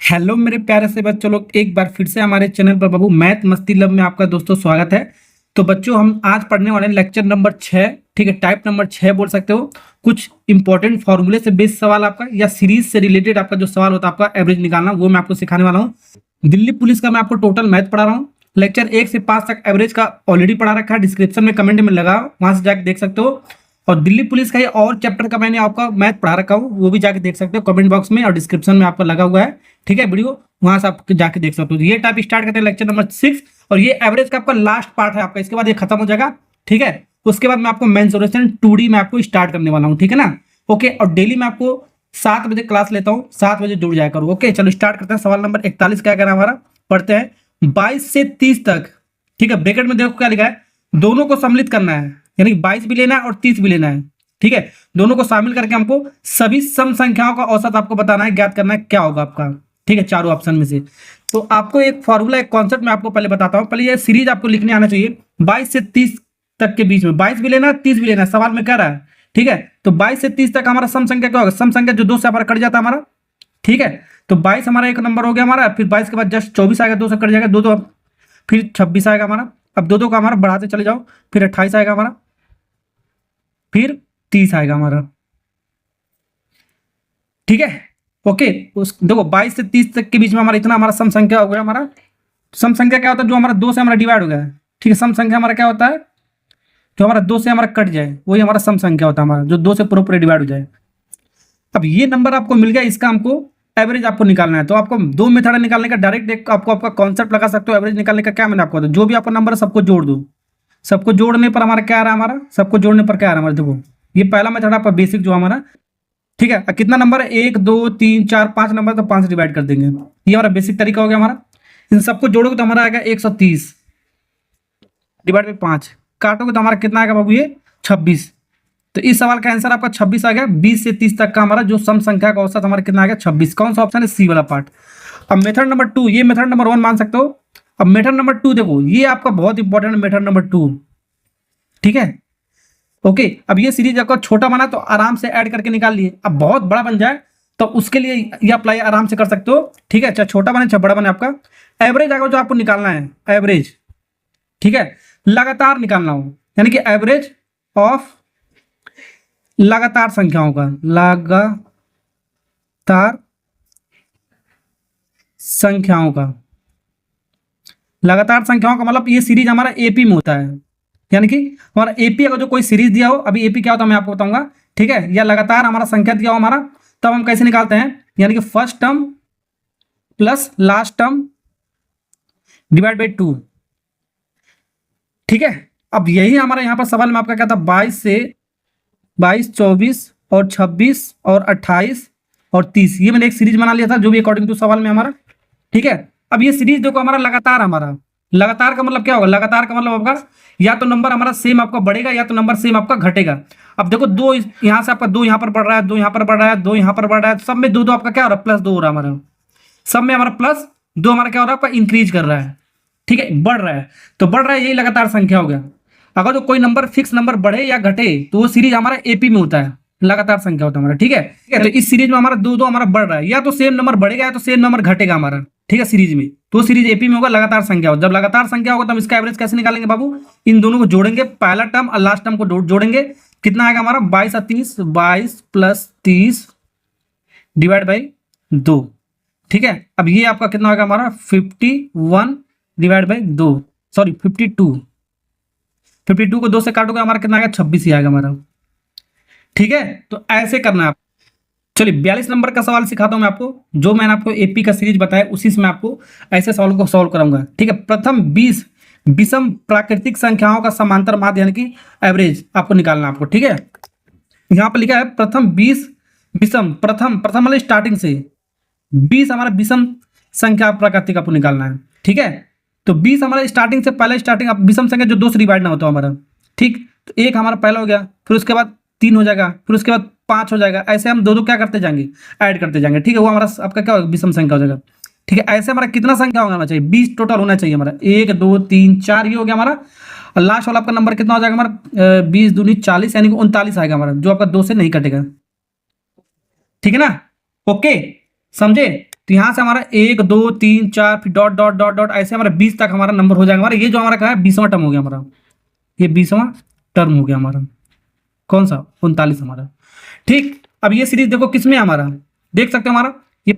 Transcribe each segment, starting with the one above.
Hello मेरे प्यारे से बच्चों लोग, एक बार फिर से हमारे चैनल पर बाबू मैथ मस्ती लब में आपका दोस्तों स्वागत है। तो बच्चों हम आज पढ़ने वाले हैं लेक्चर नंबर 6। ठीक है, टाइप नंबर 6 बोल सकते हो। कुछ इंपॉर्टेंट फॉर्मूले से बेस्ड सवाल आपका या सीरीज से रिलेटेड आपका जो सवाल होता है आपका एवरेज निकालना, वो मैं आपको सिखाने वाला हूँ। दिल्ली पुलिस का मैं आपको टोटल मैथ पढ़ा रहा हूँ। लेक्चर 1 से 5 तक एवरेज का ऑलरेडी पढ़ा रखा है, डिस्क्रिप्शन में कमेंट में लगा, वहां से जाके देख सकते हो। और दिल्ली पुलिस का ये और चैप्टर का मैंने आपका मैथ पढ़ा रखा हूँ, वो भी जाके देख सकते हो कमेंट बॉक्स में और डिस्क्रिप्शन में आपका लगा हुआ है। ठीक है, वीडियो वहां से आप जाके देख सकते हो। ये टाइप स्टार्ट करते हैं लेक्चर नंबर 6 और ये एवरेज का आपका लास्ट पार्ट है आपका, इसके बाद ये खत्म हो जाएगा। ठीक है, उसके बाद मैं आपको मेंसुरेशन 2D में आपको स्टार्ट करने वाला हूँ। ठीक है ना, ओके। और डेली मैं आपको 7 बजे क्लास लेता हूँ, 7 बजे जुड़ जाया करूँ। ओके, चलो स्टार्ट करते हैं। सवाल नंबर 41 क्या कहना हमारा, पढ़ते हैं। 22 से 30 तक, ठीक है, ब्रैकेट में देखो क्या लिखा है, दोनों को सम्मिलित करना है, यानी 22 भी लेना है और 30 भी लेना है। ठीक है, दोनों को शामिल करके हमको सभी सम संख्याओं का औसत आपको बताना है, ज्ञात करना है क्या होगा आपका। ठीक है, चारों ऑप्शन में से। तो आपको एक फॉर्मूला, एक कॉन्सेप्ट मैं आपको पहले बताता हूं। पहले ये सीरीज आपको लिखने आना चाहिए 22 से 30 तक के बीच में। 22 भी लेना है, 30 भी लेना है, सवाल में कह रहा है। ठीक है, तो 22 से 30 तक हमारा सम संख्या क्या होगा, सम संख्या जो 2 से हमारा कट जाता है हमारा। ठीक है, तो 22 हमारा एक नंबर हो गया हमारा। फिर 22 के बाद जस्ट 24 आएगा, 2 से कट जाएगा, दो, फिर 26 आएगा हमारा। अब दो का हमारा बढ़ाते चले जाओ, फिर 28 आएगा हमारा, फिर 30 आएगा हमारा। ठीक है, ओके। उस देखो 22 से 30 तक के बीच में हमारा इतना हमारा सम संख्या हो गया हमारा। सम संख्या क्या होता है, जो हमारा 2 से हमारा डिवाइड हो गया है। ठीक है, सम संख्या हमारा क्या होता है, जो हमारा 2 से हमारा कट जाए, वही हमारा सम संख्या होता है हमारा, जो 2 से पूरे पूरे डिवाइड हो जाए। अब ये नंबर आपको मिल गया, इसका हमको एवरेज आपको निकालना है। तो आपको 2 मेथड है निकालने का। डायरेक्ट एक आपको आपका कॉन्सेप्ट लगा सकते हो एवरेज निकालने का। क्या मैंने आपको बताया, जो भी आपका नंबर है सबको जोड़ दो। सबको जोड़ने पर हमारा क्या आ रहा है, हमारा सबको जोड़ने पर क्या आ रहा है हमारा, देखो ये पहला मेथड आपका बेसिक जो हमारा। ठीक है, कितना नंबर है, 1 2 3 4 5 नंबर, तो 5 डिवाइड कर देंगे। ये हमारा बेसिक तरीका हो गया हमारा। इन सबको जोड़ोगे तो हमारा आएगा 130 डिवाइड बाई 5। काटोगे तो हमारा कितना आएगा बाबू, ये 26। तो इस सवाल का आंसर आपका 26 आ गया। 20 से 30 तक का हमारा जो सम संख्या का औसत हमारा कितना आ गया, 26। कौन सा ऑप्शन है, सी वाला पार्ट। अब मेथड नंबर 2, ये मेथड नंबर 1 मान सकते हो। अब मेथड नंबर 2 देखो, ये आपका बहुत इंपॉर्टेंट मेथड नंबर 2। ठीक है, ओके। अब ये सीरीज आपका छोटा बना तो आराम से ऐड करके निकाल लिए। अब बहुत बड़ा बन जाए तो उसके लिए ये अप्लाई आराम से कर सकते हो। ठीक है, चाहे छोटा बने चाहे बड़ा बने, आपका एवरेज आएगा जो आपको निकालना है, एवरेज। ठीक है, लगातार निकालना हो, यानी कि एवरेज ऑफ लगातार संख्याओं का, लगातार संख्याओं का। लगातार संख्याओं का मतलब ये सीरीज हमारा एपी में होता है, यानी कि हमारा एपी अगर जो कोई सीरीज दिया हो, अभी एपी क्या होता है मैं आपको बताऊंगा। ठीक है, या लगातार हमारा संख्या दिया हो हमारा, तब हम कैसे निकालते हैं, यानी कि first term plus last term divide by 2। ठीक है, अब यही हमारा यहाँ पर सवाल में आपका क्या था, 22 से 22 24 और 26 और 28 और 30, ये मैंने एक सीरीज बना लिया था जो भी अकॉर्डिंग टू सवाल में हमारा। ठीक है, अब ये सीरीज देखो हमारा लगातार, हमारा लगातार का मतलब क्या होगा, लगातार का मतलब आपका या तो नंबर हमारा सेम आपका बढ़ेगा या तो नंबर सेम आपका घटेगा। अब देखो 2 यहाँ से आपका 2 यहाँ पर बढ़ रहा है, 2 यहाँ पर बढ़ रहा है, 2 यहाँ पर बढ़ रहा है, सब में 2 2 आपका क्या हो रहा है, +2 हो रहा है हमारा। सब में हमारा +2 हमारा क्या हो रहा है, आपका इंक्रीज कर रहा है। ठीक है, बढ़ रहा है, तो बढ़ रहा है, यही लगातार संख्या हो गया। अगर जो कोई नंबर फिक्स नंबर बढ़े या घटे तो वो सीरीज हमारा एपी में होता है, लगातार संख्या होता है हमारा। ठीक है, तो इस सीरीज में हमारा 2 2 हमारा बढ़ रहा है, या तो सेम नंबर बढ़ेगा या तो सेम नंबर घटेगा हमारा। ठीक है, सीरीज में, तो सीरीज एपी में होगा, लगातार संख्या होगा। जब लगातार संख्या होगा तो हम इसका एवरेज कैसे निकालेंगे बाबू, इन दोनों को जोड़ेंगे, पहला टर्म और लास्ट टर्म को जोड़ेंगे। कितना आएगा हमारा, 22 और 30, 22 + 30 डिवाइड बाई 2। ठीक है, अब ये आपका कितना होगा हमारा, 51 डिवाइड बाई 2, सॉरी 52 को 2 से काटोगे हमारा कितना आएगा, 26 ही आएगा हमारा। ठीक है, तो ऐसे करना है आप। चलिए 42 नंबर का सवाल सिखाता हूं मैं आपको, जो मैंने आपको एपी का सीरीज बताया उसी से मैं आपको ऐसे सवाल को सॉल्व कराऊंगा। ठीक है, प्रथम 20 विषम प्राकृतिक संख्याओं का समांतर माध्य, यानी कि एवरेज आपको निकालना है आपको। ठीक है, यहां पर लिखा है प्रथम 20 विषम, प्रथम मतलब स्टार्टिंग से 20 हमारा विषम संख्या प्राकृतिक आपको निकालना है। ठीक है, तो 20 हमारा स्टार्टिंग से, पहले स्टार्टिंग आप विषम संख्या जो 2 से डिवाइड ना होता हमारा। ठीक, तो 1 हमारा पहला हो गया, फिर उसके बाद 3 हो जाएगा, फिर उसके बाद 5 हो जाएगा, ऐसे हम 2 2 क्या करते जाएंगे, ऐड करते जाएंगे। ठीक है, वो हमारा आपका क्या होगा, विषम संख्या हो जाएगा। ठीक है, ऐसे हमारा कितना संख्या होना चाहिए, 20 टोटल होना चाहिए हमारा, 1 2 3 4 ये हो गया हमारा। और लास्ट वाला आपका नंबर कितना हो जाएगा हमारा, 20 दूनी 40, यानी कि 39 आएगा हमारा, जो आपका 2 से नहीं कटेगा। ठीक है ना, ओके, समझे। तो यहाँ से हमारा 1 2 3 4 फिर डॉट डॉट डॉट डॉट ऐसे हमारा 20 तक हमारा नंबर हो जाएगा हमारा। ये जो हमारा क्या है 20वां टर्म हो गया हमारा, ये 20वां टर्म हो गया हमारा, कौन सा 39 हमारा। ठीक, अब ये सीरीज देखो किस में है हमारा, देख सकते हो हमारा ये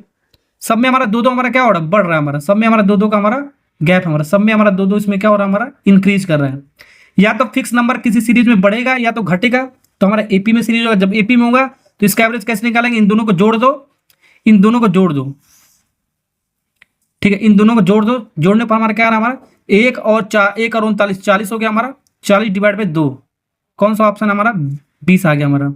सब में हमारा दो दो हमारा क्या हो रहा है, बढ़ रहा है हमारा, सब में हमारा दो दो का हमारा गैप हमारा, सब में हमारा दो दो इसमें क्या हो रहा है हमारा इंक्रीज कर रहा है। या तो फिक्स नंबर किसी सीरीज में बढ़ेगा या तो घटेगा, तो हमारा एपी में सीरीज होगा, जब एपी में होगा तो इसका एवरेज कैसे निकालेंगे, इन दोनों को जोड़ दो, इन दोनों को जोड़ दो, ठीक है, इन दोनों को जोड़ दो, जोड़ने पर हमारा क्या आ रहा है हमारा 1 और 4, 1 और 39 40 हो गया हमारा, 40 डिवाइड बाई 2, कौन सा ऑप्शन हमारा 20 आ गया हमारा।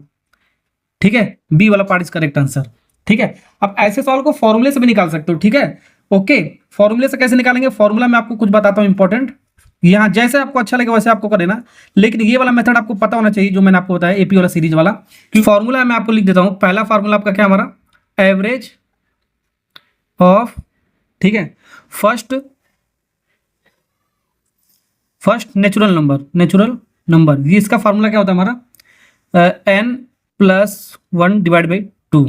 ठीक है, बी वाला पार्ट इज करेक्ट आंसर। ठीक है, अब ऐसे सवाल को फॉर्मूले से भी निकाल सकते हो। ठीक है, ओके, फॉर्मूले से कैसे निकालेंगे, फॉर्मूला में आपको कुछ बताता हूं इंपॉर्टेंट, यहाँ जैसे आपको अच्छा लगे वैसे आपको कर लेना, लेकिन ये वाला मेथड आपको पता होना चाहिए जो मैंने आपको बताया एपी वाला सीरीज वाला। कि फॉर्मूला मैं आपको लिख देता हूं, पहला फॉर्मूला आपका क्या हमारा एवरेज ऑफ, ठीक है, फर्स्ट नेचुरल नंबर, ये इसका फॉर्मूला क्या होता है हमारा n+1 डिवाइड बाई 2।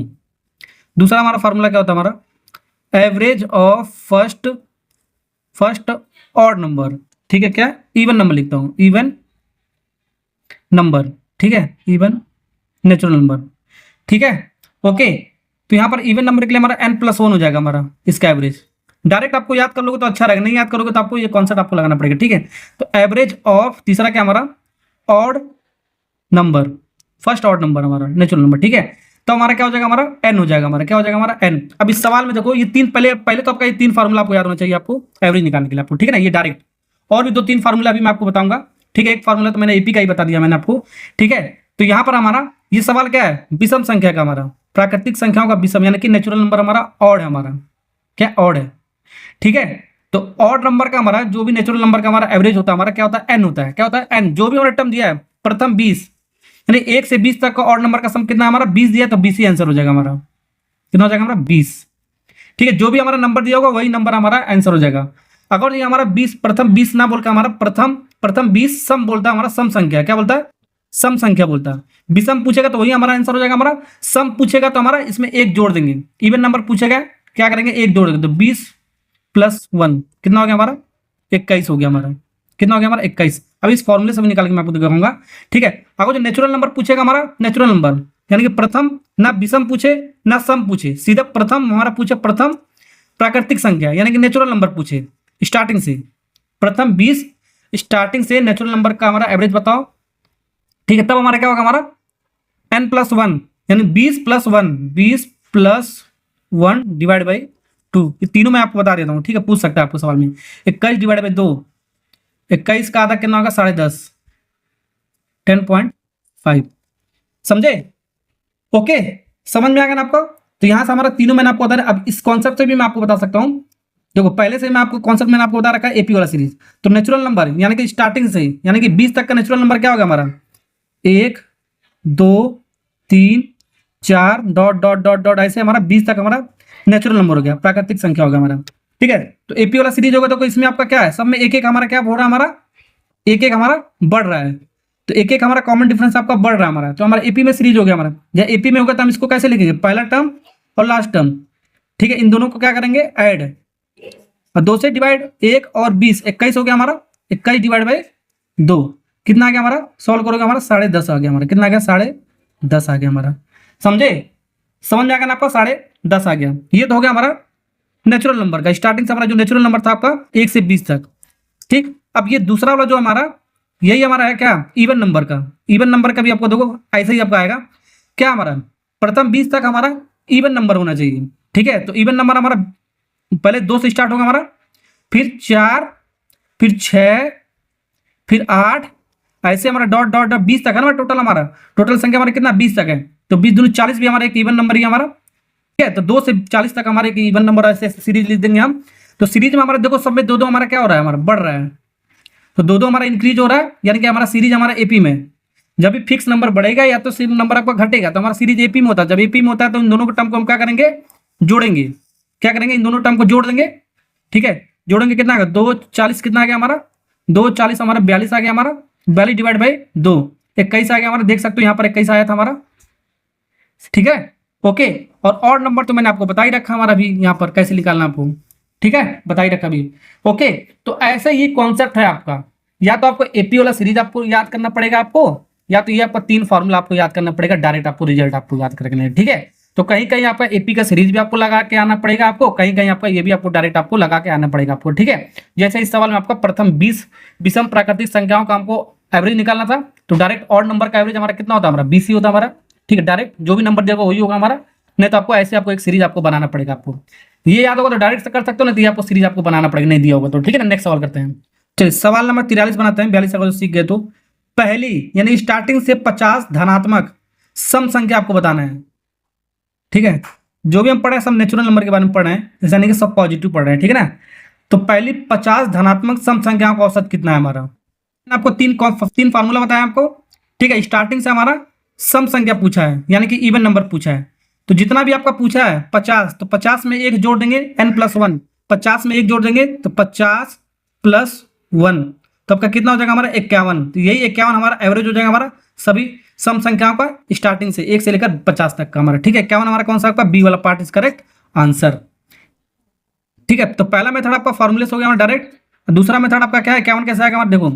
दूसरा हमारा फॉर्मूला क्या होता है हमारा average of first odd number, ठीक है, क्या इवन नंबर लिखता हूं, इवन नंबर, ठीक है, इवन नेचुरल नंबर। ठीक है, ओके, तो यहां पर इवन नंबर के लिए हमारा n+1 हो जाएगा हमारा इसका एवरेज। डायरेक्ट आपको याद कर लोगे तो अच्छा रहेगा, नहीं याद करोगे तो आपको ये कॉन्सेप्ट आपको लगाना पड़ेगा। ठीक है, तो एवरेज ऑफ तीसरा क्या हमारा odd number, first odd number हमारा नेचुरल नंबर। ठीक है, तो हमारा क्या हो जाएगा हमारा n हो जाएगा हमारा, क्या हो जाएगा हमारा n। अब इस सवाल में देखो ये तीन पहले तो आपका ये तीन फार्मूला आपको याद होना चाहिए आपको एवरेज निकालने के लिए आपको। ठीक है ना, ये डायरेक्ट, और भी 2-3 फार्मूला अभी मैं आपको बताऊंगा। ठीक है, एक फार्मूला तो मैंने एपी का ही बता दिया मैंने आपको। ठीक है, तो यहाँ पर हमारा ये सवाल क्या है विषम संख्या का, हमारा प्राकृतिक संख्याओं का विषम, यानी कि नेचुरल नंबर हमारा ऑड है, हमारा क्या ऑड है। ठीक है, तो ऑड नंबर का हमारा जो भी नेचुरल नंबर का हमारा एवरेज होता है हमारा क्या होता है n होता है, क्या होता है n। जो भी हमारा टर्म दिया है प्रथम 20, यानी 1 से 20 तक का ऑड नंबर का सम कितना हमारा 20 दिया, तो 20 ही आंसर हो जाएगा हमारा, कितना हो जाएगा हमारा 20। ठीक है, जो भी हमारा नंबर दिया होगा वही नंबर हमारा आंसर हो जाएगा। अगर ये हमारा 20 प्रथम 20 ना बोलकर हमारा प्रथम 20 सम बोलता है, हमारा सम संख्या क्या बोलता है, सम संख्या बोलता है। विषम पूछेगा तो वही हमारा आंसर हो जाएगा हमारा। सम पूछेगा तो हमारा इसमें एक जोड़ देंगे, इवन नंबर पूछेगा क्या करेंगे एक जोड़ देंगे, तो 20+1 कितना हो गया हमारा 21 हो गया हमारा, कितना हो गया हमारा 21। अब इस फॉर्मूले से भी निकाल के मैं आपको दिखाऊंगा। ठीक है, अगर जो नेचुरल नंबर पूछेगा हमारा नेचुरल नंबर, यानी कि प्रथम ना विषम पूछे ना सम पूछे, सीधा प्रथम हमारा पूछे प्रथम प्राकृतिक संख्या, यानी कि नेचुरल नंबर पूछे स्टार्टिंग से, प्रथम 20 स्टार्टिंग से नेचुरल नंबर का हमारा एवरेज बताओ। ठीक है, तब हमारा क्या होगा हमारा n+1, यानी 20+1 डिवाइड बाई 2, ये तीनों मैं आपको बता देता हूँ। ठीक है, पूछ सकता है आपको सवाल में। 21 डिवाइड बाई 2, 21 का आधा कितना होगा 10.5, 10.5, समझे। ओके, समझ में आ गया ना आपको। तो यहां से हमारा तीनों मैंने आपको बता रहा। अब इस कॉन्सेप्ट से भी मैं आपको बता सकता हूं, देखो पहले से मैं आपको कॉन्सेप्ट मैंने आपको बता रखा है एपी वाला सीरीज। तो नेचुरल नंबर यानी कि स्टार्टिंग से यानी कि 20 तक का नेचुरल नंबर क्या होगा हमारा 1 2 3 4 डॉट डॉट डॉट डॉट ऐसे हमारा 20 तक हमारा नेचुरल नंबर हो गया, प्राकृतिक संख्या होगा हमारा। ठीक है, तो एपी वाला सीरीज होगा तो इसमें आपका क्या है, सब में एक एक हमारा क्या हो रहा है, हमारा एक एक हमारा बढ़ रहा है। तो एक एक हमारा कॉमन डिफरेंस आपका बढ़ रहा है हमारा। तो हमारा एपी में सीरीज हो गया हमारा। जब एपी में होगा तो हम इसको कैसे लिखेंगे, पहला टर्म और लास्ट टर्म। ठीक है, इन दोनों को क्या करेंगे ऐड, और 2 से डिवाइड 1 और 20 21 हो गया हमारा, 21 डिवाइड बाई 2 कितना आ गया हमारा, सॉल्व करोगे हमारा 10.5 आ गया हमारा, कितना आ गया 10.5 आ गया हमारा। समझे, समझ में आ गया ना आपका 10.5 आ गया। ये तो हो गया हमारा नेचुरल नंबर का, स्टार्टिंग से हमारा जो नेचुरल नंबर था आपका 1 से 20 तक। ठीक, अब ये दूसरा वाला जो हमारा यही हमारा है क्या इवन नंबर का। इवन नंबर का भी आपको देखो ऐसे ही आपका आएगा क्या, हमारा प्रथम 20 तक हमारा इवन नंबर होना चाहिए। ठीक है, तो इवन नंबर हमारा पहले 2 से स्टार्ट होगा हमारा, फिर 4, फिर 6, फिर 8, ऐसे हमारा डॉट डॉट डॉट 20 तक है ना हमारा टोटल संख्या हमारा कितना 20 तक है। तो 20 दूनी 40 भी हमारा एक इवन नंबर ही हमारा। ठीक है, तो 2 से 40 तक हमारे एक इवन नंबर ऐसे सीरीज लिख देंगे हम। तो सीरीज में हमारा देखो सब में 2-2 हमारा क्या हो रहा है, हमारा बढ़ रहा है। तो 2-2 हमारा इंक्रीज हो रहा है, यानी कि हमारा सीरीज हमारा एपी में जब भी फिक्स नंबर बढ़ेगा या तो सिर्फ नंबर आपका घटेगा तो हमारा सीरीज एपी में होता है। जब एपी में होता है तो इन दोनों के टर्म को हम क्या करेंगे जोड़ेंगे, क्या करेंगे इन दोनों टर्म को जोड़ देंगे। ठीक है, जोड़ेंगे कितना आएगा 2 40 कितना आ गया हमारा 2 40 हमारा 42 आ गया हमारा, 42 डिवाइड बाई 2 21 आ गया हमारा। देख सकते हो यहाँ पर 21 आया था हमारा। ठीक है, ओके। और ऑड नंबर तो मैंने आपको बता ही रखा हमारा अभी यहाँ पर कैसे निकालना आपको, ठीक है, बता ही रखा अभी। ओके, तो ऐसा ही कॉन्सेप्ट है आपका, या तो आपको एपी वाला सीरीज आपको याद करना पड़ेगा आपको, या तो ये आपका 3 फार्मूला आपको याद करना पड़ेगा, डायरेक्ट आपको रिजल्ट आपको याद करके, ठीक है। तो कहीं कहीं आपका एपी का सीरीज भी आपको लगा के आना पड़ेगा आपको, कहीं कहीं आपका ये भी आपको डायरेक्ट आपको लगा के आना पड़ेगा आपको, ठीक है। जैसे इस सवाल में आपका प्रथम 20 विषम प्राकृतिक संख्याओं का हमको एवरेज निकालना था, तो डायरेक्ट ऑड नंबर का एवरेज हमारा कितना होता है, हमारा 20 ही होता है हमारा, ठीक है। डायरेक्ट जो भी नंबर देगा वही होगा हमारा, नहीं तो आपको ऐसे आपको एक सीरीज आपको बनाना पड़ेगा। आपको ये याद होगा तो डायरेक्ट से कर सकते हो, नहीं तो ये आपको सीरीज आपको बनाना पड़ेगा, नहीं दिया होगा तो, ठीक है ना। नेक्स्ट सवाल करते हैं, चलिए सवाल नंबर 43 बनाते हैं। 42 अगर सीख गए तो पहली यानी स्टार्टिंग से 50 धनात्मक सम संख्या आपको बताना है, ठीक है। जो भी हम पढ़े सब नेचुरल नंबर के बारे में पढ़ रहे हैं, जैसा नहीं कि सब पॉजिटिव पढ़ रहे हैं, ठीक है ना। तो पहली 50 धनात्मक सम संख्याओं का औसत कितना है हमारा, आपको तीन फार्मूला बताया आपको, ठीक है। स्टार्टिंग से हमारा सम संख्या पूछा है, यानी कि इवन नंबर पूछा है, तो जितना भी आपका पूछा है 50, तो 50 में एक जोड़ देंगे n+1, 50 में एक जोड़ देंगे तो 50 + 1, तो आपका कितना हो जाएगा हमारा 51। तो यही 51 हमारा एवरेज हो जाएगा हमारा सभी सम संख्याओं का स्टार्टिंग से 1 से लेकर 50 तक का हमारा, ठीक है। 51 हमारा कौन सा आपका बी वाला पार्ट इज करेक्ट आंसर, ठीक है। तो पहला मेथड आपका फॉर्मूले से हो गया हमारा डायरेक्ट, दूसरा मेथड आपका क्या है, 51 कैसे आएगा हमारा, देखो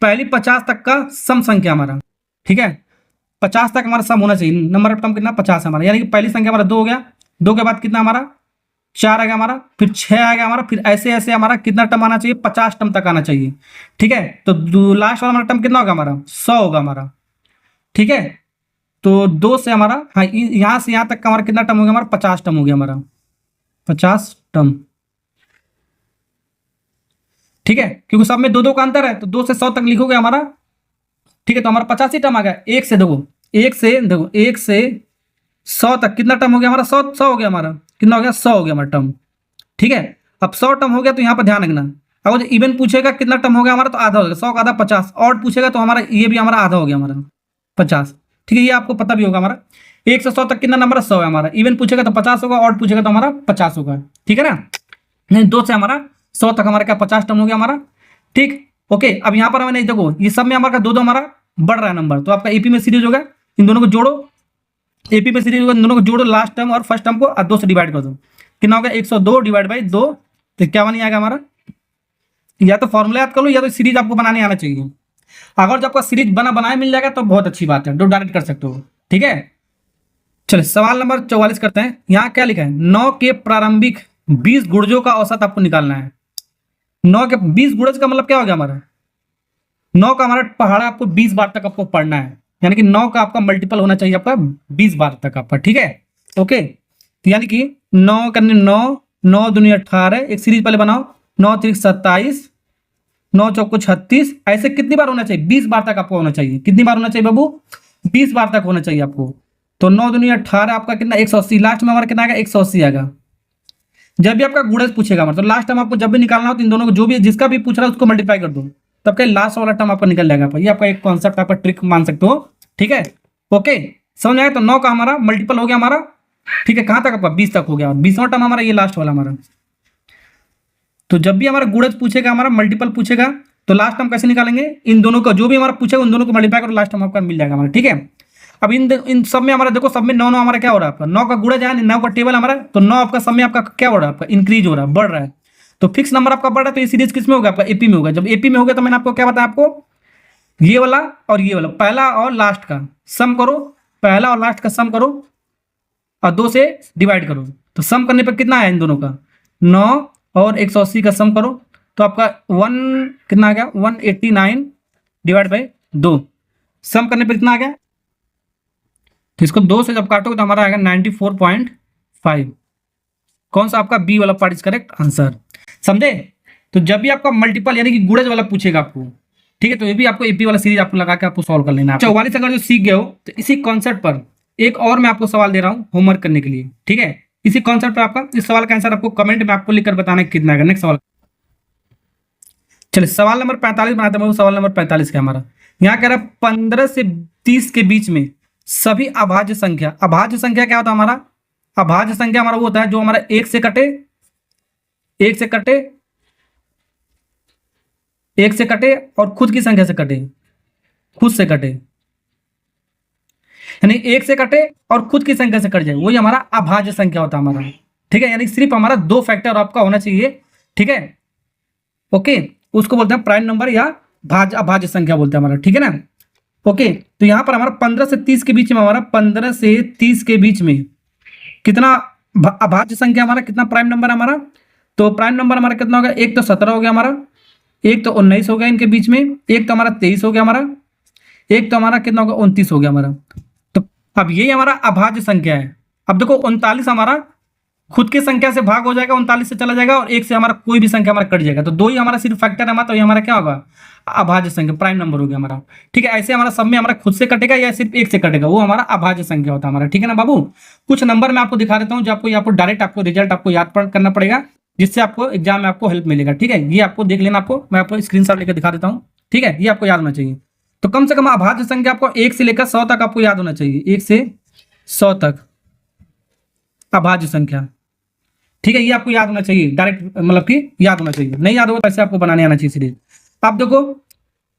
पहली 50 तक का सम संख्या हमारा, ठीक है। 50 तक हमारा सम होना चाहिए, नंबर ऑफ टर्म कितना 50 हमारा, यानी कि पहली संख्या हमारा 2 हो गया, 2 के बाद कितना हमारा 4 आ गया हमारा, फिर 6 आ गया हमारा, फिर ऐसे ऐसे हमारा कितना टर्म आना चाहिए, 50 टर्म तक आना चाहिए, ठीक है। तो लास्ट वाला हमारा टर्म कितना होगा हमारा 100 होगा हमारा, ठीक है। तो 2 से हमारा हाँ यहाँ से यहाँ तक का हमारा कितना टर्म हो गया हमारा 50 टर्म हो गया हमारा, 50 टर्म, ठीक है। क्योंकि सब में 2 का अंतर है, तो 2 से 100 तक लिखोगे हमारा, ठीक है। तो हमारा 85 टर्म आ गया। एक से 100 तक कितना टर्म हो गया हमारा, 100 हो गया हमारा, कितना हो गया 100 हो गया हमारा टर्म, ठीक है। अब 100 टर्म हो गया तो यहाँ पर ध्यान रखना, अगर इवन पूछेगा कितना टर्म हो गया हमारा तो आधा हो गया, 100 का आधा 50, ऑड पूछेगा तो हमारा ये भी हमारा आधा हो गया हमारा 50, ठीक है। ये आपको पता भी होगा हमारा 1 से 100 तक कितना नंबर है 100 है हमारा, इवन पूछेगा तो 50 होगा, ऑड पूछेगा तो हमारा 50 होगा, ठीक है ना। नहीं 2 से हमारा 100 तक हमारा क्या 50 टर्म हो गया हमारा, ठीक। ओके, अब यहाँ पर हमें देखो ये सब में हमारा 2 हमारा बढ़ रहा है नंबर, तो आपका एपी में सीरीज होगा, इन दोनों को जोड़ो, एपी में सीरीज होगा, इन दोनों को जोड़ो लास्ट टर्म और फर्स्ट टर्म को 2 से डिवाइड कर दो, कितना होगा 102 डिवाइड बाई 2, तो क्या नहीं आएगा हमारा, या तो फॉर्मूला याद कर लो या तो सीरीज आपको बनाने आना चाहिए। अगर जो आपका सीरीज बनाए मिल जाएगा तो बहुत अच्छी बात है, तो डायरेक्ट कर सकते हो, ठीक है। चलिए सवाल नंबर 44 करते हैं। यहाँ क्या लिखा है, 9 के प्रारंभिक 20 गुणजों का औसत आपको निकालना है। 9 के 20 गुणज का मतलब क्या हो गया हमारा, 9 का हमारा पहाड़ा आपको 20 बार तक आपको पढ़ना है, यानी कि 9 का आपका मल्टीपल होना चाहिए आपका 20 बार तक आपका, ठीक है। ओके, तो यानी कि 9 करने 9, 9 दूनी 18, एक सीरीज पहले बनाओ, 9 3 27, 9 चौको 36, ऐसे कितनी बार होना चाहिए 20 बार तक आपको होना चाहिए, कितनी बार होना चाहिए बाबू 20 बार तक होना चाहिए आपको। तो 9 दूनी 18 आपका कितना 180, लास्ट में हमारा कितना आएगा 180 आएगा। जब भी आपका गुणज पूछेगा हमारा, तो लास्ट टाइम आपको जब भी निकालना हो तो इन दोनों को जो भी जिसका भी पूछ रहा है उसको मल्टीप्लाई कर दो, तब क्या लास्ट वाला टर्म आपका निकल जाएगा। ये आपका एक कॉन्सेप्ट आपका ट्रिक मान सकते हो, ठीक है। ओके, समझ आया। तो 9 का हमारा मल्टीपल हो गया हमारा, ठीक है, कहां तक आपका 20 तक हो गया, 20वां टर्म हमारा ये लास्ट वाला हमारा। तो जब भी हमारा गुणज पूछेगा हमारा मल्टीपल पूछेगा तो लास्ट टर्म कैसे निकालेंगे, इन दोनों का जो भी हमारा पूछेगा उन दोनों को मल्टीप्लाई करो, लास्ट टर्म आपका मिल जाएगा हमारा, ठीक है। अब इन सब में हमारा देखो, सब में 9 9 हमारा क्या हो रहा है आपका, 9 का गुणज है, 9 का टेबल हमारा, तो 9 आपका सब में आपका क्या हो रहा है आपका इंक्रीज हो रहा है, बढ़ रहा है। तो फिक्स नंबर आपका बढ़ रहा है, तो ये सीरीज किस में होगा आपका एपी में होगा। जब एपी में होगा तो मैंने आपको क्या बताया, आपको ये वाला और ये वाला पहला और लास्ट का सम करो, पहला और लास्ट का सम करो और 2 से डिवाइड करो, तो सम करने पर कितना आया इन दोनों का 9 और 180 का सम करो, तो आपका 1 कितना आ गया 189 डिवाइड बाई 2, सम करने पर कितना आ गया, तो इसको 2 से जब काटोगे तो हमारा आएगा 94.5। कौन सा आपका बी वाला पार्ट इज करेक्ट आंसर, समझे। तो जब भी आपका मल्टीपल यानी कि गुणज वाला पूछेगा आपको, ठीक है, तो ये भी आपको एपी वाला सीरीज आपको लगा के आपको सॉल्व कर लेना है। 44 अगर जो सीख गए हो तो इसी कॉन्सेप्ट पर एक और मैं आपको सवाल दे रहा हूँ होमवर्क करने के लिए, ठीक है। इसी कॉन्सेप्ट पर आपका इस सवाल का आंसर आपको कमेंट में आपको लिखकर बताना है कितना है। नेक्स्ट सवाल, चलिए सवाल नंबर 45 बनाते हैं। सवाल नंबर 45 क्या हमारा, यहाँ कह रहा है 15 से 30 के बीच में सभी अभाज्य संख्या, अभाज्य संख्या क्या होता है हमारा, अभाज्य संख्या हमारा वो होता है जो हमारा 1 से कटे, 1 से कटे, 1 से कटे और खुद की संख्या से कटे, खुद से कटे, यानी एक से कटे और खुद की संख्या से कट जाए, वही हमारा अभाज्य संख्या होता है हमारा। ठीक है, यानी सिर्फ हमारा 2 फैक्टर आपका होना चाहिए। ठीक है, ओके, उसको बोलते हैं प्राइम नंबर या अभाज्य संख्या बोलते हैं हमारा। ठीक है ना, ओके। तो यहाँ पर हमारा 15 से 30 के बीच में, हमारा 15 से 30 के बीच में कितना अभाज्य संख्या हमारा, कितना प्राइम नंबर हमारा, तो प्राइम नंबर हमारा कितना होगा, एक तो 17 हो गया हमारा, एक तो 19 हो गया इनके बीच में, एक तो हमारा 23 हो गया हमारा, एक तो हमारा कितना होगा 29 हो गया हमारा। तो अब यही हमारा अभाज्य संख्या है। अब देखो 39 हमारा खुद की संख्या से भाग हो जाएगा, 39 से चला जाएगा, और एक से हमारा कोई भी संख्या हमारा कट जाएगा, तो दो ही हमारा सिर्फ फैक्टर है हमारा, तो ये हमारा क्या होगा, अभाज्य संख्या, प्राइम नंबर हो गया हमारा। ठीक है, ऐसे हमारा सब में हमारा खुद से कटेगा या सिर्फ एक से कटेगा, वो हमारा अभाज्य संख्या होता है हमारा। ठीक है ना बाबू, कुछ नंबर मैं आपको दिखा देता हूँ जो आपको डायरेक्ट आपको रिजल्ट आपको याद करना पड़ेगा, जिससे आपको एग्जाम में आपको हेल्प मिलेगा। ठीक है, ये आपको देख लेना, आपको मैं आपको स्क्रीनशॉट लेकर दिखा देता हूँ। ठीक है, ये आपको याद होना चाहिए। तो कम से कम अभाज्य संख्या आपको 1 से लेकर 100 तक आपको याद होना चाहिए, 1 से 100 तक अभाज्य संख्या। ठीक है, ये आपको याद होना चाहिए, डायरेक्ट मतलब कि याद होना चाहिए, नहीं याद होगा तो ऐसे आपको बनाने आना चाहिए सीरीज। अब देखो,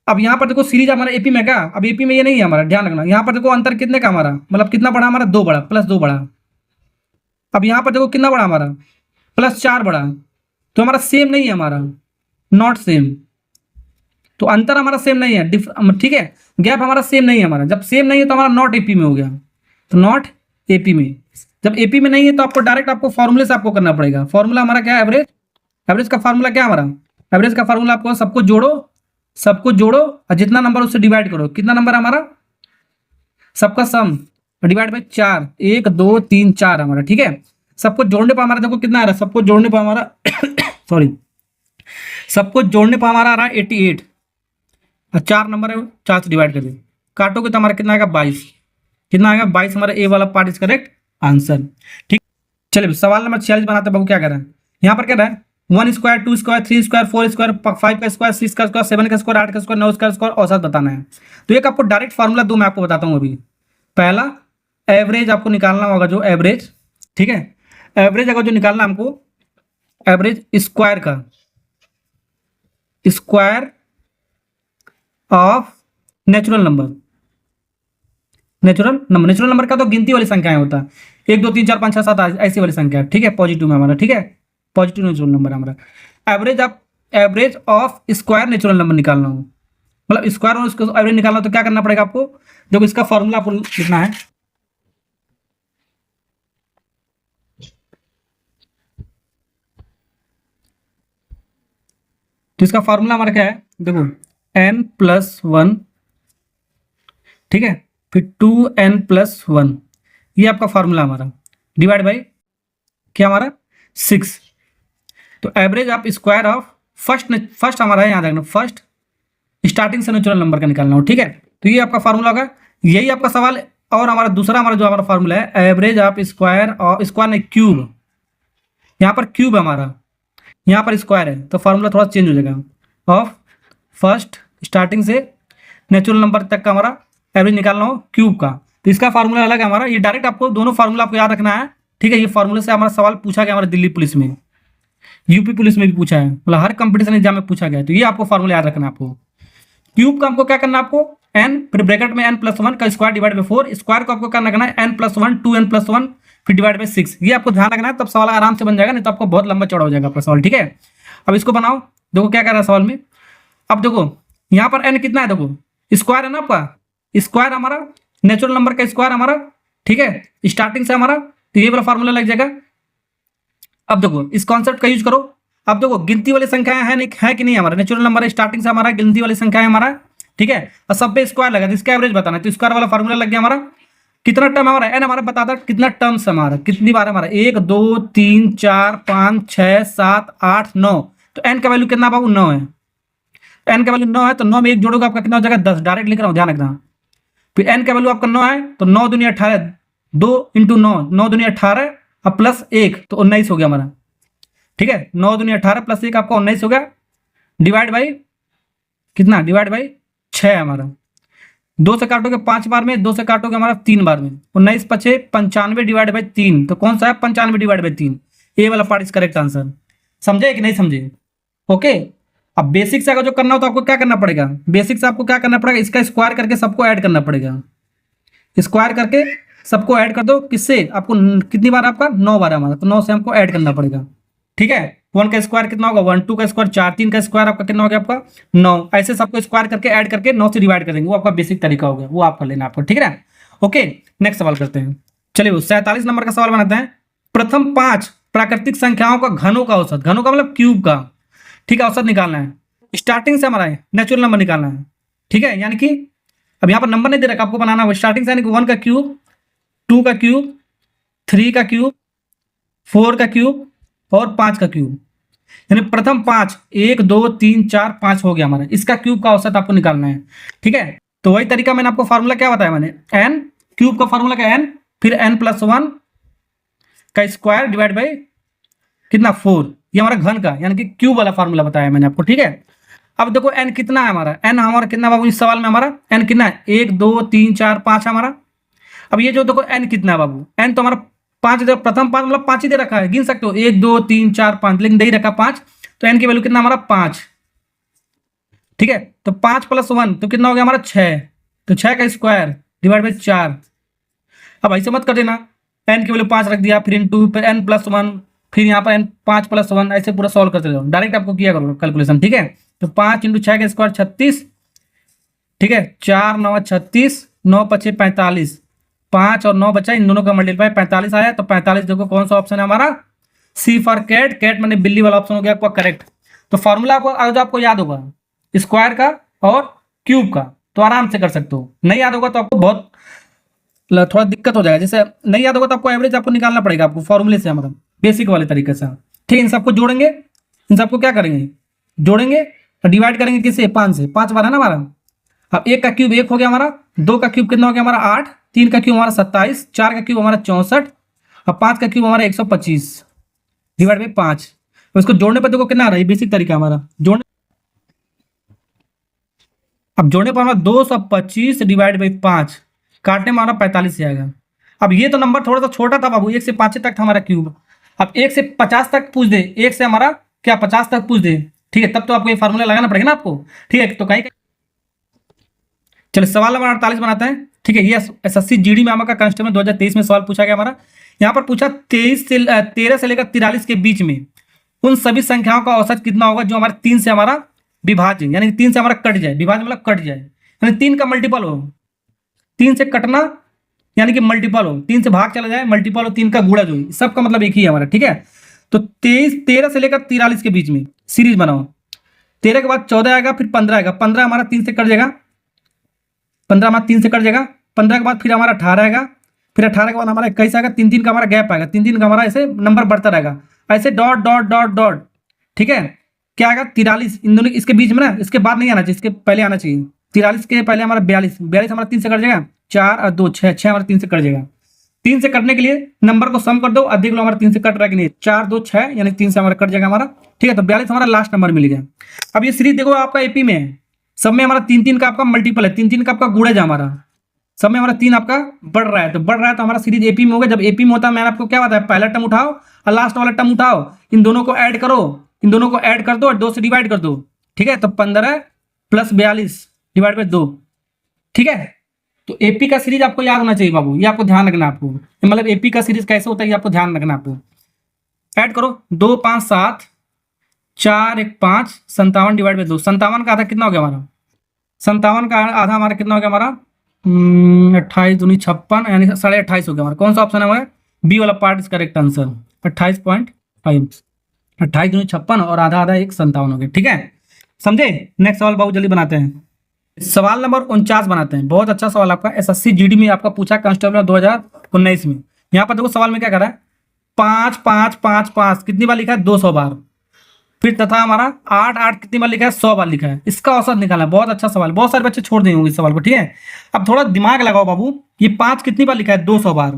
अब यहाँ पर देखो सीरीज हमारा एपी में क्या, अब एपी में ये नहीं है हमारा, ध्यान रखना। यहाँ पर देखो अंतर कितने का हमारा, मतलब कितना बड़ा हमारा, 2 बड़ा प्लस 2 बड़ा। अब यहाँ पर देखो कितना बड़ा हमारा, प्लस 4 बड़ा, तो हमारा सेम नहीं है हमारा, नॉट सेम, तो अंतर हमारा सेम नहीं है। ठीक है, गैप हमारा सेम नहीं है हमारा, जब सेम नहीं है तो हमारा नॉट एपी में हो गया, तो नॉट एपी में। जब एपी में नहीं है तो आपको डायरेक्ट आपको फॉर्मूले से आपको करना पड़ेगा। फॉर्मूला हमारा क्या है, एवरेज। एवरेज का फॉर्मूला क्या हमारा, एवरेज का फॉर्मूला आपको सबको जोड़ो और जितना नंबर उससे डिवाइड करो। कितना नंबर हमारा, सबका सम डिवाइड बाय 4, 1 2 3 4 हमारा। ठीक है, सबको जोड़ने पर हमारा देखो कितना आ रहा है, सबको जोड़ने पर हमारा सॉरी, सबको जोड़ने पर हमारा आ रहा है 88, और 4 नंबर है, 4 से डिवाइड कर दे, काटोगे तो हमारा कितना आएगा 22। कितना आएगा 22, हमारा ए वाला पार्ट इज करेक्ट आंसर। ठीक, चलिए सवाल नंबर 46 बनाते हैं बाबू। क्या कर रहा है यहाँ पर, क्या रहा है 1 स्क्वायर 2 स्क्वायर 3 स्क्वायर 4 स्क्वायर 5 का स्क्वायर 6 का स्क्वायर 7 का स्क्वायर 8 का स्क्वायर 9 का स्क्वायर औसत बताना है। तो एक आपको डायरेक्ट फार्मूला दो मैं आपको बताता हूँ अभी। पहला एवरेज आपको निकालना होगा, जो एवरेज, ठीक है, एवरेज अगर जो निकालना हमको, एवरेज स्क्वायर का, square of natural number. Natural number का तो गिनती वाली संख्याएं होता है, 1 2 3 4 5 6 7 ऐसी वाली संख्या। ठीक है, पॉजिटिव में हमारा। ठीक है, पॉजिटिव नेचुरल नंबर हमारा। एवरेज आप average of square natural number निकालना हो, मतलब स्क्वायर और उसको एवरेज निकालना हो, तो क्या करना पड़ेगा आपको, देखो इसका फॉर्मूला आपको लिखना है। तो इसका फॉर्मूला हमारा क्या है, देखो n+1, ठीक है, फिर 2n+1, ये आपका फॉर्मूला हमारा, डिवाइड बाई क्या हमारा 6। तो एवरेज आप स्क्वायर ऑफ फर्स्ट हमारा है, याद रखना, फर्स्ट स्टार्टिंग से नेचुरल नंबर का निकालना हो। ठीक है, तो ये आपका फॉर्मूला होगा, यही आपका सवाल। और हमारा दूसरा हमारा जो हमारा फॉर्मूला है, एवरेज ऑफ स्क्वायर और स्क्वायर नहीं क्यूब, यहाँ पर क्यूब है हमारा, यहाँ पर स्क्वायर है, तो फॉर्मूला थोड़ा चेंज हो जाएगा। ऑफ फर्स्ट स्टार्टिंग से नेचुरल नंबर तक का हमारा एवरेज निकालना हो क्यूब का, तो इसका फार्मूला अलग है हमारा। ये डायरेक्ट आपको दोनों फार्मूला आपको याद रखना है। ठीक है, ये फार्मूले से हमारा सवाल पूछा गया हमारे दिल्ली पुलिस में, यूपी पुलिस में भी पूछा है, मतलब हर कंपटीशन एग्जाम में पूछा गया है। तो ये आपको फार्मूला याद रखना है आपको। क्यूब का हमको क्या करना है, आपको n फिर ब्रैकेट में n+1 का स्क्वायर डिवाइड बाई 4, स्क्वायर को आपको करना करना है n+1 2n+1 फिर डिवाइड बाई 6। ये आपको ध्यान रखना है, तब सवाल आराम से बन जाएगा, नहीं तो आपको बहुत लंबा चौड़ा हो जाएगा आपका सवाल। ठीक है, अब इसको बनाओ, देखो क्या कर रहा है सवाल में। अब देखो यहाँ पर n कितना है, देखो स्क्वायर है ना आपका, स्क्वायर हमारा नेचुरल नंबर का स्क्वायर हमारा। ठीक है, स्टार्टिंग से हमारा, तो ये वाला फार्मूला लग जाएगा। अब देखो इस कॉन्सेप्ट का यूज करो। अब देखो गिनती वाली संख्याएं है कि नहीं, हमारा नेचुरल नंबर स्टार्टिंग से हमारा गिनती वाली संख्या है हमारा। ठीक है, और सब पे स्क्वायर लगा, तो इसका एवरेज बताना है, तो स्क्वायर वाला फार्मूला लग गया हमारा। कितना टर्म हमारा एन हमारा बताता कितना टर्म्स हमारा, कितनी बार हमारा 1 2 3 4 5 6 7 8 9, तो एन का वैल्यू कितना बाबू 9 है। एन का वैल्यू 9 है, तो 9 में 1 जोड़ोगे आपका कितना हो जाएगा 10, डायरेक्ट लिख रहा हूँ ध्यान रखना। फिर एन का वैल्यू आपका 9 है, तो 9 दूनी 18, 2 × 9, 9 दूनी 18 और प्लस 1 तो 19 हो गया हमारा। ठीक है, 9 दूनी 18 प्लस 1 आपका 19 हो गया, डिवाइड बाई कितना, डिवाइड बाई 6 हमारा। 2 से काटोगे 5 बार में, 2 से काटोगे हमारा 3 बार में, 19 5 95 डिवाइड बाई 3, तो कौन सा है 95 डिवाइड बाई 3, ए वाला पार्ट इज करेक्ट आंसर। समझे कि नहीं समझे? ओके, अब बेसिक से अगर जो करना हो तो आपको क्या करना पड़ेगा, बेसिक से आपको क्या करना पड़ेगा, इसका स्क्वायर करके सबको ऐड करना पड़ेगा। स्क्वायर करके सबको ऐड कर दो, किससे आपको कितनी बार आपका 9 बार है हमारा, तो 9 से हमको ऐड करना पड़ेगा। ठीक है, 1 का स्क्वायर कितना होगा 1, 2 का स्क्वायर 4, 3 का स्क्वायर आपका कितना हो गया आपका 9। ऐसे सबको स्क्वायर करके ऐड करके 9 से डिवाइड कर देंगे, वो आपका बेसिक तरीका हो गया, वो आप कर लेना आपको। ठीक है ना, ओके। नेक्स्ट सवाल करते हैं, चलिए 47 नंबर का सवाल बनाते हैं। प्रथम 5 प्राकृतिक संख्याओं का घनों का औसत, घनों का मतलब क्यूब का, ठीक है, औसत निकालना है। स्टार्टिंग से हमारा नेचुरल नंबर निकालना है। ठीक है, यानी कि अब यहाँ पर नंबर नहीं दे रखा, आपको बनाना है स्टार्टिंग से, यानी कि 1 का क्यूब, 2 का क्यूब, 3 का क्यूब, 4 का क्यूब और 5 का क्यूब, यानी प्रथम 5, 1 2 3 4 5 हो गया हमारा, इसका क्यूब का औसत आपको निकालना है। ठीक है, तो वही तरीका मैंने आपको फार्मूला क्या बताया, मैंने एन क्यूब का फार्मूला क्या एन, फिर n+1 का स्क्वायर डिवाइड बाई कितना 4, ये हमारा घन का यानी कि क्यूब वाला फार्मूला बताया मैंने आपको। ठीक है, अब देखो n कितना है हमारा, n हमारा कितना बाबू इस सवाल में, हमारा n कितना है 1 2 3 4 5 हमारा। अब ये जो देखो n कितना है बाबू, n तो हमारा 5 दे, प्रथम 5 मतलब 5 ही दे रखा है, गिन सकते हो 1 2 3 4 5, लेकिन दे ही रखा 5, तो n की वैल्यू कितना हमारा 5। ठीक है, तो 5 + 1 तो कितना हो गया हमारा 6, तो 6 का स्क्वायर डिवाइड बाई 4। अब ऐसे मत कर देना, n की वैल्यू 5 रख दिया, फिर इंटू, फिर n+1, फिर यहाँ पर n 5 + 1, ऐसे पूरा सॉल्व करते जाओ, डायरेक्ट आपको किया करो कैलकुलेशन। ठीक है, तो 5 × 6 का स्क्वायर 36, ठीक है, 4 9 36, 9 5 45, 5 और 9 बचा, इन दोनों का मल्टीप्लाई 45 आया, तो 45 देखो कौन सा ऑप्शन है हमारा, सी फॉर कैट, कैट मैंने बिल्ली वाला ऑप्शन हो गया आपका करेक्ट। तो फॉर्मूला आपको याद होगा स्क्वायर का और क्यूब का, तो आराम से कर सकते हो। नहीं याद होगा तो आपको बहुत थोड़ा दिक्कत हो जाएगा, जैसे नहीं याद होगा तो आपको एवरेज आपको निकालना पड़ेगा आपको फॉर्मूले से, मतलब बेसिक वाले तरीके से। ठीक है, इन सबको जोड़ेंगे, इन सबको क्या करेंगे जोड़ेंगे और डिवाइड करेंगे किससे 5 से, 5 बार है ना हमारा। अब 1 का क्यूब 1 हो गया हमारा, 2 का क्यूब कितना हो गया हमारा 8, 3 का क्यूब हमारा 27, 4 का क्यूब हमारा 64 और 5 का क्यूब हमारा 125 डिवाइड बाई 5। तो इसको जोड़ने पर देखो कितना आ रहा है, बेसिक तरीका हमारा जोड़ने। अब जोड़ने पर हमारा 225 डिवाइड बाई 5, काटने में हमारा 45 से आएगा। अब ये तो नंबर थोड़ा सा छोटा था बाबू, 1 से 5 तक था हमारा क्यूब। अब 1 से 50 तक पूछ दे, 1 से हमारा क्या 50 तक पूछ दे, ठीक है, तब तो आपको ये फार्मूला लगाना पड़ेगा ना आपको। ठीक है, तो कहीं चलिए सवाल नंबर 48 बनाते हैं। ठीक है, ये एसएससी जीडी में का कांस्टेबल 2023 में सवाल पूछा गया हमारा। यहाँ पर पूछा 13 से लेकर 43 के बीच में उन सभी संख्याओं का औसत कितना होगा जो हमारे 3 से हमारा विभाज्य, यानी 3 से हमारा कट जाए, विभाज्य मतलब कट जाए, यानी 3 का मल्टीपल हो, 3 से कटना यानी कि मल्टीपल हो, 3 से भाग चला जाए मल्टीपल हो, 3 का गुणा जो सबका मतलब एक ही है हमारा। ठीक है, तो 13 से लेकर 43 के बीच में सीरीज बनाओ, 13 के बाद 14 आएगा, फिर 15 आएगा, 15 हमारा 3 से कट जाएगा, 15 हमारा 3 से कट जाएगा, 15 के बाद फिर हमारा 18 आएगा, फिर 18 के बाद हमारा 21 आएगा, 3 का हमारा गैप आएगा, 3 का हमारा ऐसे नंबर बढ़ता रहेगा, ऐसे डॉट डॉट डॉट डॉट। ठीक है, क्या आएगा 43, इन दोनों इसके बीच में ना, इसके बाद नहीं आना चाहिए, इसके पहले आना चाहिए। 43 के पहले हमारा 42, 42 हमारा 3 से कट जाएगा, 4 और 2 6, 6 हमारा 3 से कट जाएगा। 3 से कटने के लिए नंबर को सम कर दो, अधिक लो हमारा 3 से कट रहा है कि नहीं, 4 2 6 यानी 3 से हमारा कट जाएगा हमारा। ठीक है, तो 42 हमारा लास्ट नंबर मिल गया। अब ये सीरीज देखो आपका एपी में है, सब में हमारा 3 का आपका मल्टीपल है, 3 का आपका गुणज है हमारा, सब में हमारा 3 आपका बढ़ रहा है, तो बढ़ रहा है तो हमारा सीरीज एपी में होगा। जब एपी में होता है मैंने आपको क्या बताया, पहला टर्म उठाओ और लास्ट वाला टर्म उठाओ, इन दोनों को ऐड करो, इन दोनों को ऐड कर दो और 2 से डिवाइड कर दो। ठीक है, तो 15 + 42 डिवाइड बाई 2। ठीक है, तो एपी का सीरीज आपको याद होना चाहिए बाबू, ये आपको ध्यान रखना, आपको मतलब एपी का सीरीज कैसे होता है ये आपको ध्यान रखना। आपको ऐड करो 2 5 7 4 1 5 57 डिवाइड बाई 2, 57 का आधा कितना हो गया हमारा, 57 का आधा हमारा कितना हो गया हमारा 28 दूनी 56 यानी 28.5 हो गया हमारा। कौन सा ऑप्शन है हमारा, बी वाला पार्ट इज करेक्ट आंसर, 28.5, 28 दूनी 56 और आधा आधा 57 हो गया। ठीक है, समझे। नेक्स्ट सवाल बाबू जल्दी बनाते हैं, सवाल नंबर 49 बनाते हैं। बहुत अच्छा सवाल आपका एसएससी जीडी में आपका पूछा कांस्टेबल 2019 में। यहाँ पर देखो सवाल में क्या कर रहा है, 5 5 5 5 कितनी बार लिखा है 200 बार, फिर तथा हमारा 8 8 कितनी बार लिखा है 100 बार लिखा है, इसका औसत निकालना है। बहुत अच्छा सवाल, बहुत सारे बच्चे छोड़ देंगे इस सवाल को। ठीक है, अब थोड़ा दिमाग लगाओ बाबू, ये 5 कितनी बार लिखा है 200 बार,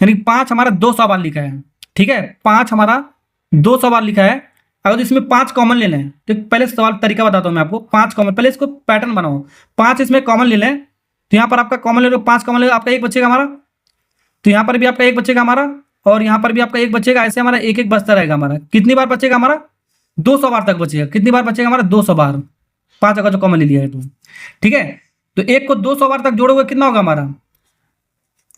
यानी 5 हमारा 200 बार लिखा है। ठीक है, 5 हमारा 200 बार लिखा है। अगर इसमें 5 कॉमन ले लें, तो पहले सवाल तरीका बताता हूँ मैं आपको, 5 कॉमन, पहले इसको पैटर्न बनाओ, 5 इसमें कॉमन ले लें, तो यहाँ पर आपका कॉमन ले लो, 5 कॉमन ले लो, आपका 1 बचेगा हमारा, तो यहाँ पर भी आपका 1 बचेगा हमारा, और यहाँ पर भी आपका 1 बचेगा, ऐसे हमारा 1 1 बचता रहेगा हमारा। कितनी बार बचेगा हमारा 200 बार तक बचेगा, कितनी बार बचेगा हमारा 200 बार, 5 अगर जो कॉमन ले लिया है तो। ठीक है, तो 1 को 200 बार तक जोड़ोगे कितना होगा हमारा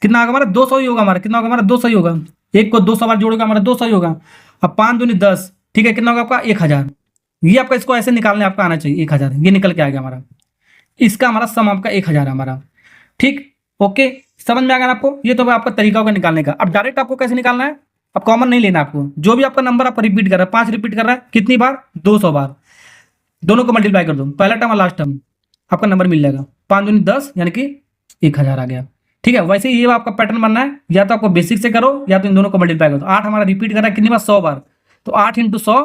कितना होगा हमारा 200 ही होगा हमारा, कितना होगा हमारा 200 ही होगा। एक को 200 बार जोड़ोगे हमारा 200 ही होगा। अब 5 दूनी 10, ठीक है, कितना होगा आपका 1000। ये आपका इसको ऐसे निकालने आपका आना चाहिए 1000, ये निकल के आ गया हमारा। इसका हमारा सम आपका 1000 है हमारा। ठीक, ओके, समझ में आ गया ना आपको। ये तो आपका तरीका होगा निकालने का। अब डायरेक्ट आपको कैसे निकालना है, अब कॉमन नहीं लेना आपको, जो भी आपका नंबर आप रिपीट कर रहा है, 5 रिपीट कर रहा है, कितनी बार 200 बार, दोनों को मल्टीप्लाई कर दो, पहला टर्म और लास्ट टर्म, आपका नंबर मिल जाएगा। 5 दूनी 10 यानी कि 1000 आ गया। ठीक है, वैसे ही ये आपका पैटर्न बनना है, या तो आपको बेसिक से करो या तो इन दोनों को मल्टीप्लाई करो। 8 हमारा रिपीट कर रहा है कितनी बार 100 बार, तो 8 इंटू 100,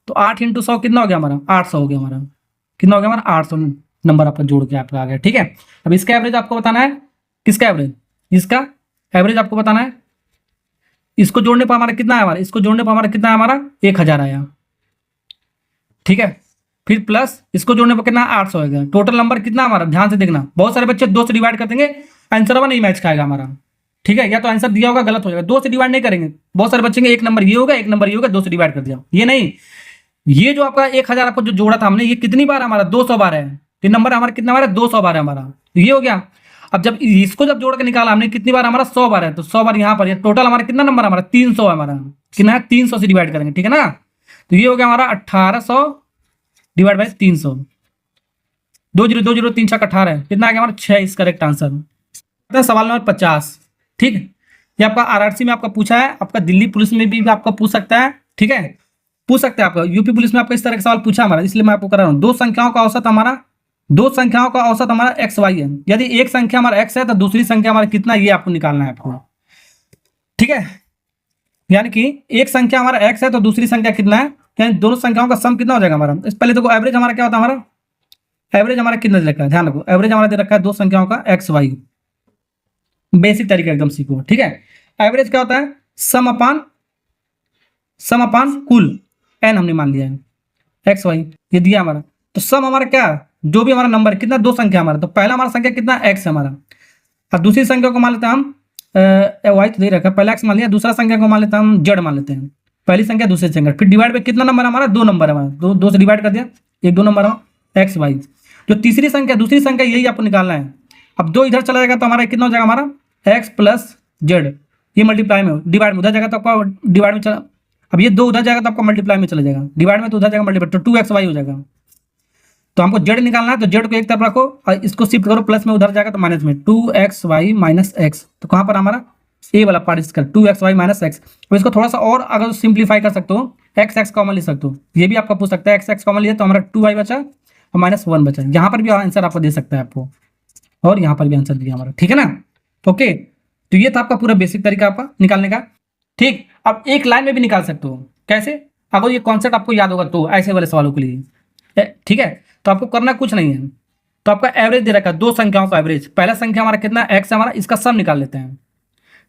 तो 8 इंटू 100 कितना हो गया हमारा 800 हो गया हमारा। कितना हो गया हमारा 800 नंबर आपका जोड़ के आपका आ गया। ठीक है, अब इसका एवरेज आपको बताना है, किसका एवरेज, इसका एवरेज आपको बताना है। इसको जोड़ने पर हमारा कितना है, हमारा इसको जोड़ने पर हमारा कितना है, हमारा 1000 आया। ठीक है, फिर प्लस इसको जोड़ने पर कितना 800 आएगा। टोटल नंबर कितना हमारा, ध्यान से देखना, बहुत सारे बच्चे 2 से डिवाइड कर देंगे, आंसर वन नहीं मैच खाएगा हमारा। ठीक है, या तो आंसर दिया होगा गलत हो जाएगा, 2 से डिवाइड नहीं करेंगे। बहुत सारे बच्चे एक नंबर ये होगा, एक नंबर ये होगा, 2 से डिवाइड कर दिया, ये नहीं। ये जो आपका 1000 आपको जो जोड़ा था हमने, ये कितनी बार हमारा 200 बार है। ये नंबर हमारा कितना बार है, 200 बार है हमारा, तो ये हो गया। अब जब इसको जब जोड़ के निकाला हमने, कितनी बार हमारा 100 बार है, तो 100 बार यहाँ पर, टोटल हमारा कितना नंबर हमारा 300 है हमारा, कितना है 300 से डिवाइड करेंगे। ठीक है ना, तो ये हो गया हमारा 1800 डिवाइड बाई 300, 20 20 3 6 18, कितना आ गया हमारा 6 इस करेक्ट आंसर। सवाल नंबर 50। ठीक है, ये आपका आरआरसी में आपका पूछा है, आपका दिल्ली पुलिस में भी आपका पूछ सकता है। ठीक है, पूछ सकते हैं आपका, यूपी पुलिस में आपका इस तरह का सवाल पूछा हमारा, इसलिए मैं आपको करा रहा हूँ। दो संख्याओं का औसत हमारा एक्स वाई है। यदि एक संख्या हमारा एक्स है तो दूसरी संख्या हमारा कितना, ये आपको निकालना है आपको। ठीक है, यानी कि एक संख्या हमारा एक्स है तो दूसरी संख्या कितना है, यानी दोनों संख्याओं का सम कितना हो जाएगा हमारा। इस पहले देखो एवरेज हमारा क्या होता है, हमारा एवरेज हमारा कितना दे रखा है, ध्यान रखो, एवरेज हमारा दे रखा है दो संख्याओं का एक्स वाई, बेसिक तरीका एकदम सीखो। ठीक है, एवरेज क्या होता है, सम अपान कुल एन हमने मान लिया है, एक्स वाई ये दिया हमारा। तो सम हमारा क्या, जो भी हमारा नंबर कितना, दो संख्या हमारा, तो पहला हमारा संख्या कितना एक्स है हमारा, और दूसरी संख्या को मान लेते हैं हम वाई तो दे रखा है, पहला एक्स मान लिया, दूसरा संख्या को मान लेते हैं हम जेड मान लेते हैं, पहली संख्या दूसरी संख्या, फिर डिवाइड पे कितना नंबर हमारा, 2 नंबर है हमारा, दो से डिवाइड कर दिया, एक 2 नंबर है एक्स वाई। जो तीसरी संख्या दूसरी संख्या यही आपको निकालना है। अब 2 इधर चला जाएगा तो हमारा कितना हो जाएगा, हमारा एक्स प्लस जेड, ये मल्टीप्लाई में डिवाइड में उधर जाएगा तो आपका डिवाइड में चला, अब ये 2 उधर जाएगा तो आपका मल्टीप्लाई में चला जाएगा, डिवाइड में तो उधर जाएगा मल्टीप्लाई, तो 2xy हो जाएगा। तो हमको जेड निकालना है, तो जेड को एक तरफ रखो और इसको शिफ्ट करो, प्लस में उधर जाएगा तो माइनस में, 2xy माइनस एक्स, तो कहाँ पर हमारा ए वाला पार्ट इसका 2xy माइनस एक्स। अब इसको थोड़ा सा और अगर सिंप्लीफाई कर सकते हो, एक्स कॉमन ले सकते हो, ये भी आपका पूछ सकता है, एक्स कॉमन लिया तो हमारा 2y बचा और -1 बचा। यहाँ पर भी आंसर आपको दे सकता है आपको, और यहाँ पर भी आंसर दिया हमारा। ठीक है ना, ओके, तो ये था आपका पूरा बेसिक तरीका आपका निकालने का। ठीक, अब एक लाइन में भी निकाल सकते हो, कैसे, अगर ये कॉन्सेप्ट आपको याद होगा तो ऐसे वाले सवालों के लिए। ठीक है, तो आपको करना कुछ नहीं है, तो आपका एवरेज दे रखा है, दो संख्याओं का एवरेज, पहला संख्या हमारा कितना एक्स है हमारा, इसका सम निकाल लेते हैं।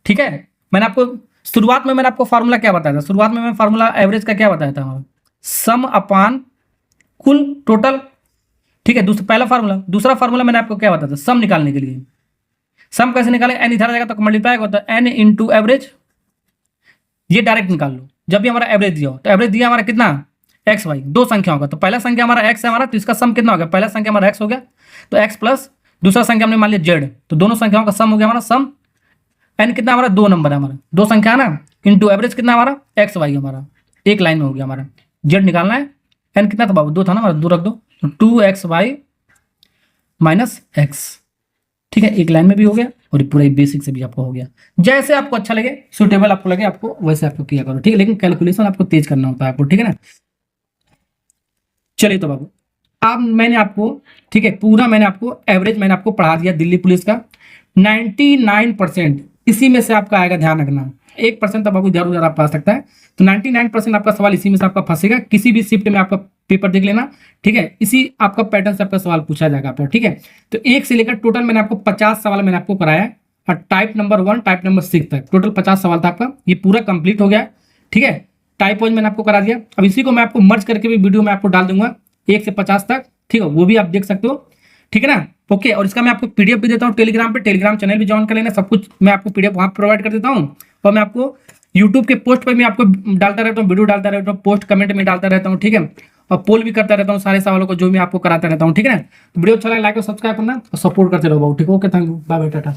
ठीक है, मैंने आपको शुरुआत में मैंने आपको फार्मूला क्या बताया था, शुरुआत में मैं फार्मूला एवरेज का क्या बताया था हमारा, सम अपान कुल टोटल। ठीक है, पहला फार्मूला, दूसरा फार्मूला मैंने आपको क्या बताया था, सम निकालने के लिए। सम कैसे निकाले, एन इधर आ जाएगा तो मल्टीप्लाई होता है एन इंटू एवरेज, ये डायरेक्ट निकाल लो। जब भी हमारा एवरेज दिया हो तो एवरेज दिया हमारा कितना एक्स वाई, दो संख्याओं का, तो पहला संख्या हमारा एक्स है हमारा, तो इसका सम कितना हो गया, पहला संख्या हमारा एक्स हो गया तो एक्स प्लस दूसरा संख्या हमने मान लिया जेड, तो दोनों संख्याओं का सम हो गया हमारा, सम एन कितना हमारा 2 नंबर है हमारा, 2 संख्या है ना, इंटू एवरेज कितना हमारा एक्स वाई हमारा, एक लाइन में हो गया हमारा। जेड निकालना है, एन कितना था बाबू 2 था ना हमारा, 2 रख दो, तो 2xy माइनस एक्स। ठीक है, एक लाइन में भी हो गया और पूरा बेसिक से भी आपको हो गया। जैसे आपको अच्छा लगे, सुटेबल आपको लगे, आपको वैसे आपको किया करो। ठीक है, लेकिन कैलकुलेशन आपको तेज करना होता है आपको। ठीक है ना, चलिए तो बाबू अब मैंने आपको, ठीक है, पूरा मैंने आपको एवरेज मैंने आपको पढ़ा दिया दिल्ली पुलिस का। 99% इसी में से आपका आएगा, ध्यान रखना, 1% तो बाबू इधर उधर आप पा सकता है, तो 99% आपका सवाल इसी में से आपका फंसेगा। किसी भी शिफ्ट में आपका पेपर देख लेना, ठीक है, इसी आपका पैटर्न से आपका सवाल पूछा जाएगा आपका। ठीक है, तो 1 से लेकर टोटल मैंने आपको 50 सवाल मैंने आपको कराया, और टाइप नंबर 1 टाइप नंबर 6 तक टोटल 50 सवाल था आपका, ये पूरा कंप्लीट हो गया। ठीक है, टाइप वाइज मैंने आपको करा दिया। अब इसी को मैं आपको मर्ज करके भी वीडियो में आपको डाल दूंगा 1 से 50 तक। ठीक है, वो भी आप देख सकते हो। ठीक है ना, ओके, और इसका मैं आपको पीडीएफ भी देता हूँ टेलीग्राम पे, टेलीग्राम चैनल भी ज्वाइन कर लेना, सब कुछ मैं आपको पीडीएफ वहाँ प्रोवाइड कर देता हूँ, और मैं आपको यूट्यूब के पोस्ट पर भी आपको डालता रहता हूँ, वीडियो डालता रहता हूँ, पोस्ट कमेंट में डालता रहता हूँ। ठीक है, और पोल भी करता रहता हूँ सारे सवालों को, जो मैं आपको कराता रहता हूँ। ठीक है ना, वीडियो अच्छा लगे लाइक और सब्सक्राइब करना और सपोर्ट करते रहो। ठीक है, okay, thank you, bye bye, Tata.